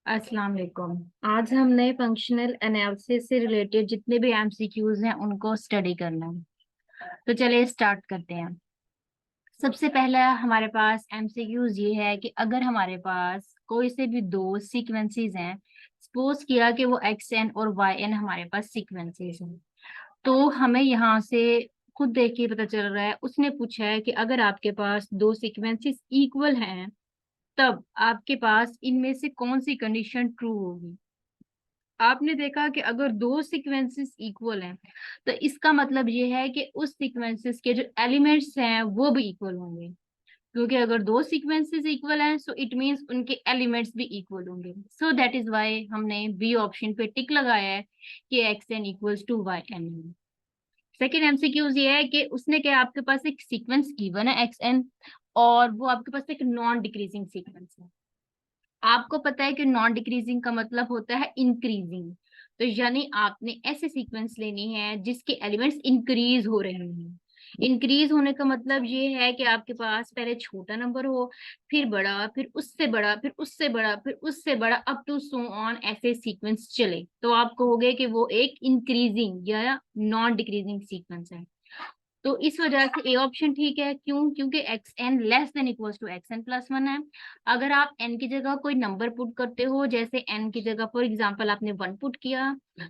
अस्सलाम वालेकुम। आज हम नए फंक्शनल एनालिसिस से रिलेटेड जितने भी एमसीक्यूज हैं उनको स्टडी करना है। तो चलिए स्टार्ट करते हैं। सबसे पहला हमारे पास एमसीक्यूज ये है कि अगर हमारे पास कोई से भी दो सीक्वेंसेस हैं, सपोज किया कि वो एक्स एन और वाई एन हमारे पास सीक्वेंसेस हैं, तो हमें यहाँ से खुद देख के पता चल रहा है, उसने पूछा है कि अगर आपके पास दो सीक्वेंसेस इक्वल हैं तब आपके पास इनमें से कौन सी कंडीशन ट्रू होगी। आपने देखा कि अगर दो सीक्वेंसेस इक्वल हैं तो इसका मतलब ये है कि उस सीक्वेंसेस के जो एलिमेंट्स हैं वो भी इक्वल होंगे, क्योंकि अगर दो सीक्वेंसेस इक्वल हैं सो इट मींस उनके एलिमेंट्स भी इक्वल होंगे। सो दैट इज व्हाई हमने बी ऑप्शन पे टिक लगाया है कि x n equals to y n. Second MCQs ये है कि उसने क्या, आपके पास एक सीक्वेंस गिवन है एक्स एन और वो आपके पास एक नॉन डिक्रीजिंग सीक्वेंस है। आपको पता है कि नॉन डिक्रीजिंग का मतलब होता है इंक्रीजिंग, तो यानी आपने ऐसे सीक्वेंस लेनी है जिसके एलिमेंट्स इंक्रीज हो रहे हैं। इंक्रीज होने का मतलब ये है कि आपके पास पहले छोटा नंबर हो, फिर बड़ा, फिर उससे बड़ा, फिर उससे बड़ा, फिर उससे बड़ा, अप टू सो ऑन ऐसे सीक्वेंस चले, तो आप कहोगे कि वो एक इंक्रीजिंग या नॉन डिक्रीजिंग सीक्वेंस है। तो इस वजह से ए ऑप्शन ठीक है। क्यों? क्योंकि x n less than equals to x n plus one है। अगर आप एन की जगह कोई नंबर पुट करते हो, जैसे एन की जगह फॉर एग्जांपल आपने वन पुट किया,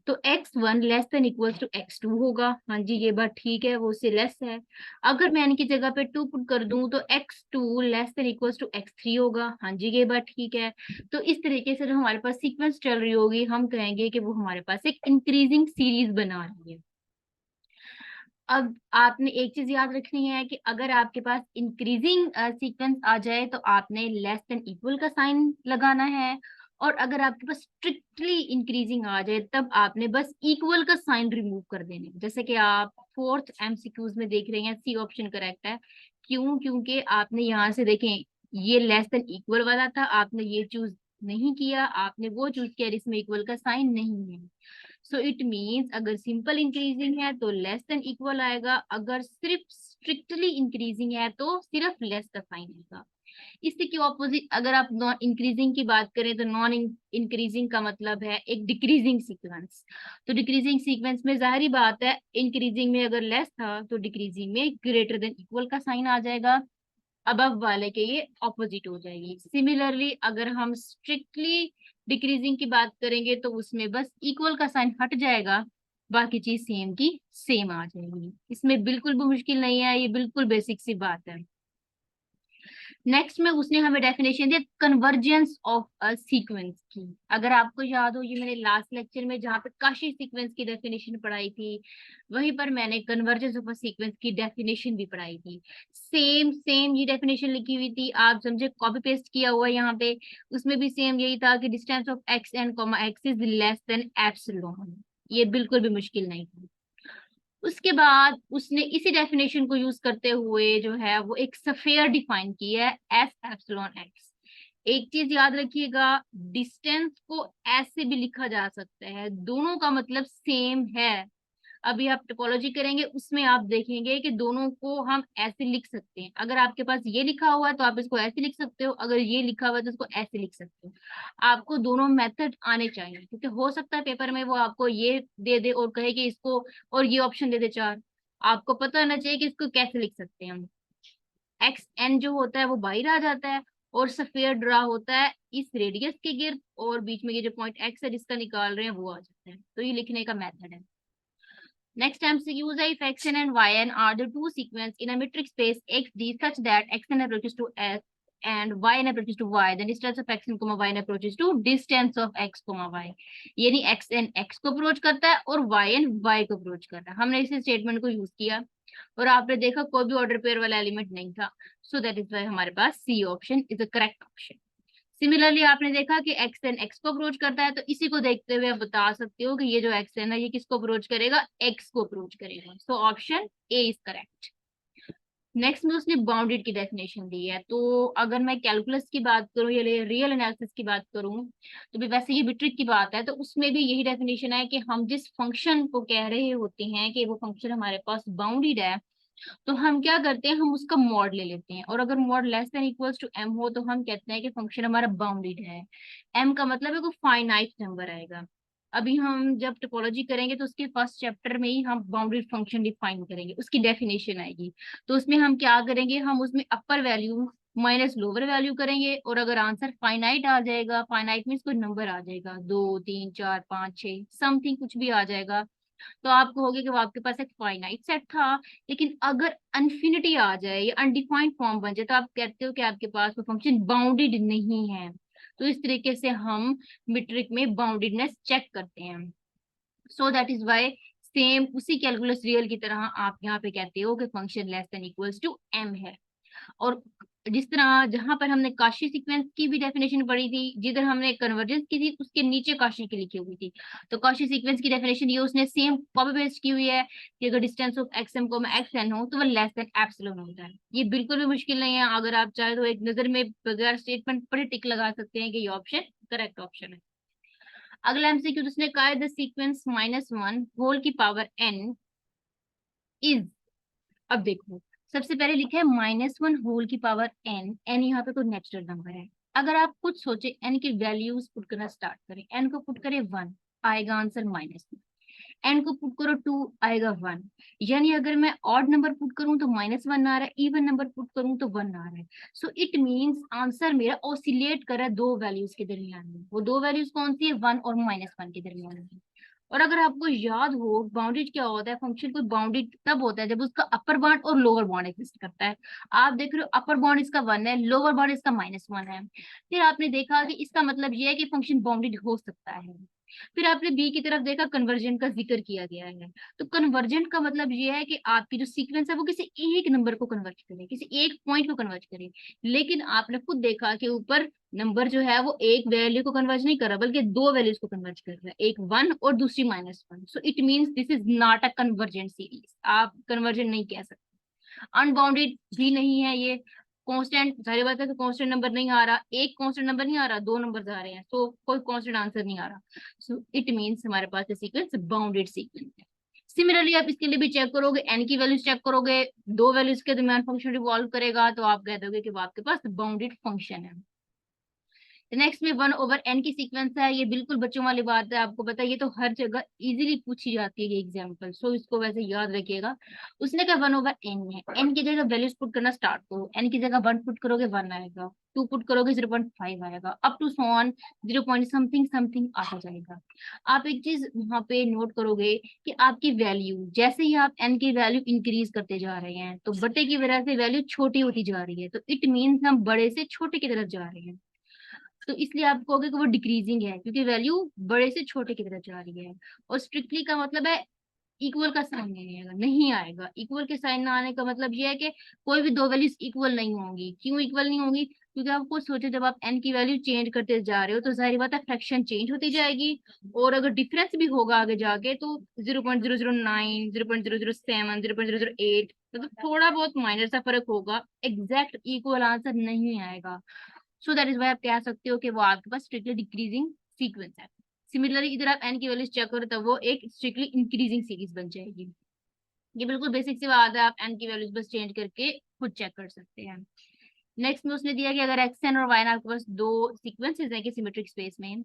तो x one less than equals to x two होगा। हाँ जी, ये बात ठीक है, वो उससे लेस है। अगर मैं एन की जगह पे टू पुट कर दूं तो x two less than equals to x three होगा। हाँ जी, ये बात ठीक है। तो इस तरीके से जो हमारे पास सीक्वेंस चल रही होगी, हम कहेंगे कि वो हमारे पास एक इंक्रीजिंग सीरीज बना रही है। अब आपने एक चीज याद रखनी है कि अगर आपके पास इंक्रीजिंग सीक्वेंस आ जाए तो आपने लेस देन इक्वल का साइन लगाना है, और अगर आपके पास स्ट्रिक्टली इंक्रीजिंग आ जाए तब आपने बस इक्वल का साइन रिमूव कर देने, जैसे कि आप फोर्थ एमसीक्यूज में देख रहे हैं। सी ऑप्शन करेक्ट है। क्यों? क्योंकि आपने यहाँ से देखें, ये लेस देन इक्वल वाला था, आपने ये चूज नहीं किया, आपने वो चूज किया जिसमें इक्वल का साइन नहीं है। सो इट मीन्स अगर सिंपल इंक्रीजिंग है तो लेस देन इक्वल आएगा, अगर सिर्फ स्ट्रिक्टली इंक्रीजिंग है तो सिर्फ लेस का साइन आएगा। इससे क्यों ऑपोजिट, अगर आप नॉन इंक्रीजिंग की बात करें तो नॉन इंक्रीजिंग का मतलब है एक डिक्रीजिंग सीक्वेंस। तो डिक्रीजिंग सीक्वेंस में जाहिर बात है, इंक्रीजिंग में अगर लेस था तो डिक्रीजिंग में ग्रेटर देन इक्वल का साइन आ जाएगा, अबव वाले के ये ऑपोजिट हो जाएगी। सिमिलरली अगर हम स्ट्रिक्टली डिक्रीजिंग की बात करेंगे तो उसमें बस इक्वल का साइन हट जाएगा, बाकी चीज सेम की सेम आ जाएगी। इसमें बिल्कुल भी मुश्किल नहीं है, ये बिल्कुल बेसिक सी बात है। नेक्स्ट में उसने हमें definition the convergence of a sequence की। अगर आपको याद हो, ये मैंने लास्ट लेक्चर में जहाँ पे काशी सीक्वेंस की डेफिनेशन पढ़ाई थी, वहीं पर मैंने कन्वर्जेंस ऑफ अ सीक्वेंस की डेफिनेशन भी पढ़ाई थी। सेम सेम ये डेफिनेशन लिखी हुई थी, आप समझे कॉपी पेस्ट किया हुआ है यहाँ पे। उसमें भी सेम यही था कि distance of x n comma x is less than epsilon. ये बिल्कुल भी मुश्किल नहीं थी। उसके बाद उसने इसी डेफिनेशन को यूज करते हुए जो है वो एक स्फीयर डिफाइन की है, एस एप्सिलॉन एक्स। एक चीज याद रखिएगा, डिस्टेंस को ऐसे भी लिखा जा सकता है, दोनों का मतलब सेम है। अभी आप टोपोलॉजी करेंगे उसमें आप देखेंगे कि दोनों को हम ऐसे लिख सकते हैं। अगर आपके पास ये लिखा हुआ है तो आप इसको ऐसे लिख सकते हो, अगर ये लिखा हुआ है तो इसको ऐसे लिख सकते हो। आपको दोनों मेथड आने चाहिए, क्योंकि हो सकता है पेपर में वो आपको ये दे दे और कहे कि इसको, और ये ऑप्शन दे दे चार। आपको पता होना चाहिए कि इसको कैसे लिख सकते हैं हम। एक्स एन जो होता है वो बाहर आ जाता है, और सफेयर ड्रा होता है इस रेडियस के गिर्द, और बीच में ये जो पॉइंट एक्स है जिसका निकाल रहे हैं वो आ जाता है। तो ये लिखने का मेथड है। Next MCQ is if xn and yn are the two sequence in a metric space xd such that xn approaches to s and yn approaches to y, then distance of xn comma yn approaches to distance of x comma y। यानी xn x को approach करता है और yn y को approach कर रहा है। हमने इस स्टेटमेंट को यूज किया और आपने देखा कोई भी ऑर्डर पेयर वाला एलिमेंट नहीं था। सो दैट इज वाई हमारे पास C option is the correct option. Similarly आपने देखा कि एक्सएन एक्स को अप्रोच करता है, तो इसी को देखते हुए आप बता सकते हो कि ये जो एक्सएन है ये किसको अप्रोच करेगा, एक्स को अप्रोच करेगा। So option A is correct. Next में उसने बाउंडेड की डेफिनेशन दी है। तो अगर मैं कैलकुलस की बात करूं या रियल एनालिसिस की बात करूं, तो भी वैसे ये भी ट्रिक की बात है, तो उसमें भी यही डेफिनेशन है कि हम जिस फंक्शन को कह रहे होते हैं कि वो फंक्शन हमारे पास बाउंडेड है, तो हम क्या करते हैं, हम उसका मॉड ले लेते हैं, और अगर mod less than equals to m हो तो हम कहते हैं कि फंक्शन हमारा बाउंडेड है। m का मतलब है कोई फाइनाइट नंबर आएगा। अभी हम जब टोपोलॉजी करेंगे तो उसके फर्स्ट चैप्टर में ही हम बाउंडेड फंक्शन डिफाइन करेंगे, उसकी डेफिनेशन आएगी। तो उसमें हम क्या करेंगे, हम उसमें अपर वैल्यू माइनस लोअर वैल्यू करेंगे, और अगर आंसर फाइनाइट आ जाएगा, फाइनाइट मीन्स कोई नंबर आ जाएगा, 2 3 4 5 6 समथिंग कुछ भी आ जाएगा, तो आप कहोगे कि वो आपके पास एक फाइनाइट सेट था। लेकिन अगर अनफिनिटी आ जाए या अनडिफाइंड फॉर्म बन जाए तो आप कहते हो कि आपके पास वो फंक्शन बाउंडेड नहीं है। तो इस तरीके से हम मीट्रिक में बाउंडेडनेस चेक करते हैं। So that is why same उसी कैलकुलस रियल की तरह आप यहाँ पे कहते हो कि function less than equals to m है। और जिस तरह जहां पर हमने काशी सीक्वेंस की भी डेफिनेशन पढ़ी थी, जिधर हमने कन्वर्जेंस की थी उसके नीचे काशी की लिखी हुई थी। तो काशी सीक्वेंस की डेफिनेशन ये उसने सेम कॉपी पेस्ट की हुई है कि अगर डिस्टेंस ऑफ एक्स एम को एक्स एन हो तो वह लेस देन एप्सिलॉन होता है। ये बिल्कुल भी मुश्किल नहीं है, अगर आप चाहे तो एक नजर में बगैर स्टेटमेंट पढ़े टिक लगा सकते हैं कि ये ऑप्शन करेक्ट ऑप्शन है। अगला एमसीक्यू उसने कहा है द सीक्वेंस -1 होल की पावर n इज। अब देखो, सबसे पहले लिखा है -1 होल की पावर n, n यहाँ पे कोई नेचुरल नंबर है। अगर आप खुद सोचे n की वैल्यूज पुट करना स्टार्ट करें, n को पुट करें 1 आएगा आंसर -1, n को पुट करो 2 आएगा 1। यानी अगर मैं ऑड नंबर पुट करूं तो -1 आ रहा है, इवन नंबर पुट करूं तो 1 आ रहा है। सो इट मींस आंसर मेरा ऑसिलेट कर रहा है दो वैल्यूज के दरमियान में। वो दो वैल्यूज कौन सी है, 1 और -1 के दरमियान में। और अगर आपको याद हो बाउंडेड क्या होता है, फंक्शन कोई बाउंडेड तब होता है जब उसका अपर बाउंड और लोअर बाउंड एग्जिस्ट करता है। आप देख रहे हो अपर बाउंड इसका 1 है, लोअर बाउंड इसका -1 है। फिर आपने देखा कि इसका मतलब यह है कि फंक्शन बाउंडेड हो सकता है। फिर आपने बी की तरफ देखा, कन्वर्जन का जिक्र किया गया है। तो कन्वर्जन का मतलब ये है कि आपकी जो सीक्वेंस है वो किसी एक नंबर को कन्वर्ट करे, किसी एक पॉइंट को कन्वर्ट करे। लेकिन आपने खुद देखा कि ऊपर नंबर जो है वो एक वैल्यू को कन्वर्ट नहीं कर रहा बल्कि दो वैल्यूज को कन्वर्ट कर रहा है, एक 1 और दूसरी -1। So it means this is not a convergent series, आप कन्वर्जन नहीं कह सकते। अनबाउंडेड भी नहीं है ये। कांस्टेंट, सारी बात है कि कांस्टेंट नंबर नहीं आ रहा, एक कांस्टेंट नंबर नहीं आ रहा, दो नंबर आ रहे हैं, तो कोई कांस्टेंट आंसर नहीं आ रहा। सो इट मींस हमारे पास ये सीक्वेंस बाउंडेड सीक्वेंस है। सिमिलरली आप इसके लिए भी चेक करोगे, एन की वैल्यूज चेक करोगे, दो वैल्यूज के दरमियान फंक्शन रिवॉल्व करेगा तो आप कह दोगे कि वो आपके पास बाउंडेड फंक्शन है। नेक्स्ट में 1/n की सीक्वेंस है, ये बिल्कुल बच्चों वाली बात है, आपको पता है ये तो हर जगह इजीली पूछी जाती है ये एग्जांपल, सो इसको वैसे याद रखिएगा। उसने कहा 1/n है, n की जगह वैल्यूज पुट करना स्टार्ट करो, n की जगह 1 पुट करोगे 1 आएगा, 2 पुट करोगे 0.5 आएगा, up to so on 0 point something something आ जाएगा। आप एक चीज वहां पे नोट करोगे कि आपकी वैल्यू जैसे ही आप n की वैल्यू इंक्रीज करते जा रहे हैं तो बड़े की वजह से वैल्यू छोटी होती जा रही है, तो इट मीन्स हम बड़े से छोटे की तरफ जा रहे हैं। तो इसलिए आप कहोगे कि वो डिक्रीजिंग है क्योंकि वैल्यू बड़े से छोटे की तरफ जा रही है। और स्ट्रिक्टली का मतलब है इक्वल का साइन नहीं आएगा, नहीं आएगा। इक्वल के साइन ना आने का मतलब ये है कि कोई भी दो वैल्यूज इक्वल नहीं होंगी। क्यों इक्वल नहीं होंगी, क्योंकि आपको सोचो जब आप एन की वैल्यू चेंज करते जा रहे हो तो जाहिर बात है फ्रैक्शन चेंज होती जाएगी। और अगर डिफरेंस भी होगा आगे जाके तो 0.009, 0.007, 0.008, मतलब थोड़ा बहुत माइनर सा फर्क होगा, एग्जैक्ट इक्वल आंसर नहीं आएगा। सो दैट इज वाई आप कह सकते हो कि वो आपके पास स्ट्रिक्टली डिक्रीजिंग सीक्वेंस है। सिमिलरली इधर आप एन की वैल्यूज चेक करो तो वो एक स्ट्रिक्टली इंक्रीजिंग सीरीज बन जाएगी। ये बिल्कुल बेसिक सी बात है, आप एन की वैल्यूज बस चेंज करके खुद चेक कर सकते हैं। नेक्स्ट में उसने दिया कि अगर एक्स एन और वाई एन आपके पास दो सीक्वेंसेस हैं कि सिमेट्रिक स्पेस में,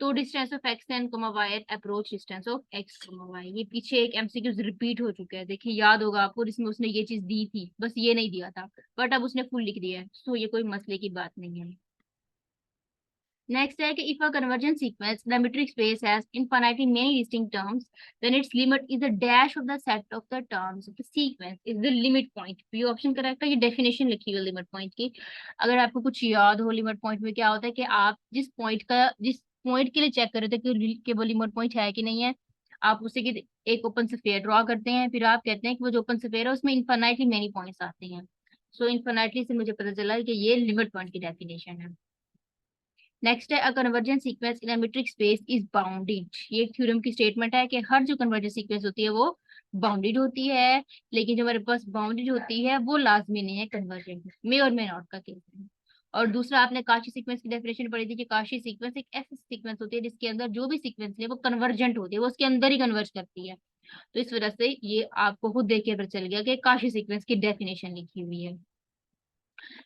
तो distance of x n comma y n approach distance of x comma y. ये पीछे एक एमसीक्यू रिपीट हो चुका है, देखिए याद होगा आपको, इसमें उसने ये चीज दी थी, बस ये नहीं दिया था, बट अब उसने फुल लिख दिया है, सो ये कोई मसले की बात नहीं है। नेक्स्ट है कि if a convergent sequence the metric space has infinitely many distinct terms, then its limit is the dash of the set of the terms of the sequence is the limit point। ये option correct है, ये definition लिखी हुई limit point की। अगर आपको कुछ याद हो लिमिट पॉइंट में क्या होता है कि आप जिस पॉइंट के लिए चेक कर रहे थे कि वो लिमिट पॉइंट है कि नहीं है, आप उसे की एक ओपन स्फीयर ड्रॉ करते हैं, फिर आप कहते हैं कि वो जो ओपन स्फीयर है उसमें इनफाइनाइटली मेनी पॉइंट्स आते हैं। सो इनफाइनाइटली से मुझे पता चला कि ये लिमिट पॉइंट की डेफिनेशन है। नेक्स्ट है a convergent sequence in a metric space is bounded. ये एक थ्योरम की स्टेटमेंट है कि हर जो कन्वर्जेंट सीक्वेंस होती है वो बाउंडेड होती है, लेकिन जो हमारे पास बाउंडेड होती है वो लाजमी नहीं है कन्वर्जेंट, मे और मे नॉट का केस है। और दूसरा आपने काशी सीक्वेंस की डेफिनेशन पढ़ी थी कि काशी सीक्वेंस एक ऐसी सीक्वेंस होती है जिसके अंदर जो भी सीक्वेंस है वो कन्वर्जेंट होती है, वो उसके अंदर ही कन्वर्ज करती है। तो इस वजह से ये आपको खुद देख के पता चल गया कि काशी सीक्वेंस की डेफिनेशन लिखी हुई है।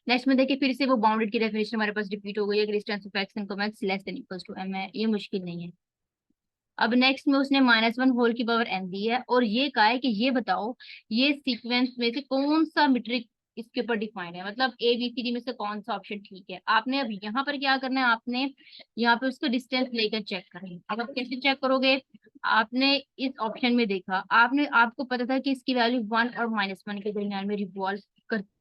नेक्स्ट में देखिए फिर से वो बाउंडेड की डेफिनेशन हमारे पास रिपीट हो गई है, distance of x and comma less than equals to m है, ये मुश्किल नहीं है। अब नेक्स्ट में उसने -1 होल की पावर n दी है और ये कहा है कि ये बताओ ये सीक्वेंस में से कौन सा मीट्रिक इसके ऊपर डिफाइंड है, मतलब ए बी सी डी में से कौन सा ऑप्शन ठीक है। आपने अब यहाँ पर क्या करना है, आपने यहाँ पे उसको डिस्टेंस लेकर चेक करना है। अब आप कैसे चेक करोगे, आपने इस ऑप्शन में देखा, आपने आपको पता था कि इसकी वैल्यू 1 और -1 के दरमियान में रिवॉल्व